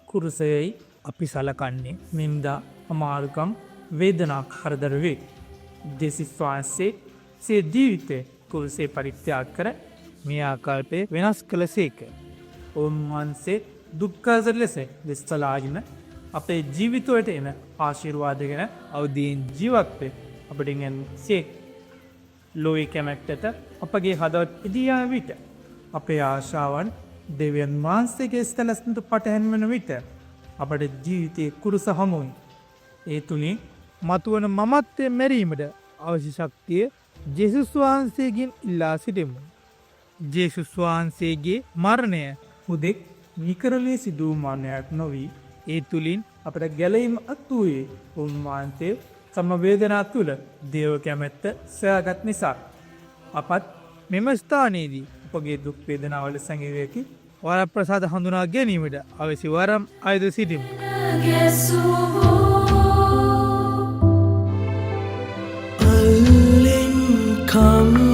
කුරුසයයි අපි සලකන්නේ නින්දා අමාරුකම් වේදනා කරදර වේ. දෙසිස් වහන්සේ සිය ජීවිතය කුරුසේ පරිත්‍යාග කර මේ ආකල්පය වෙනස් කළ සේක. උන්වහන්සේ දුක්ඛසර ලෙස දෙස්සලාගෙන අපේ ජීවිතයට එන ආශිර්වාදගෙන අවදීන් ජීවත්වේ අපටින් සේක. ලෝයි කැමැත්තට අපගේ හදවත් ඉදියා විට අපේ ආශාවන් දෙවියන් වහන්සේගේ ස්තලස්නට පටහැන්වන විට අපට ජීවිතයේ කුරුස හමුයි. ඒ තුළින් මතුවන මමත්වය මැරීමට අවශ්‍ය ශක්තිය ජේසුස් වහන්සේගෙන් ඉල්ලා සිටිමු. ජේසුස් වහන්සේගේ මරණය හුදෙක් නිකරලේ සිදූ මරණයක් නොවී ඒ තුළින් අපට ගැලීම අත්වූයේ උන්වහන්සේ සමවේදනා තුළ දේව කැමැත්ත සොයාගත් නිසා. අපත් මෙම ස්ථානයේදී අපගේ දුක් වේදනාවල සැඟවීමකි වරප්‍රසාද හඳුනා ගැනීමට අවශ්‍ය වරම් අයද සිටිමු. Come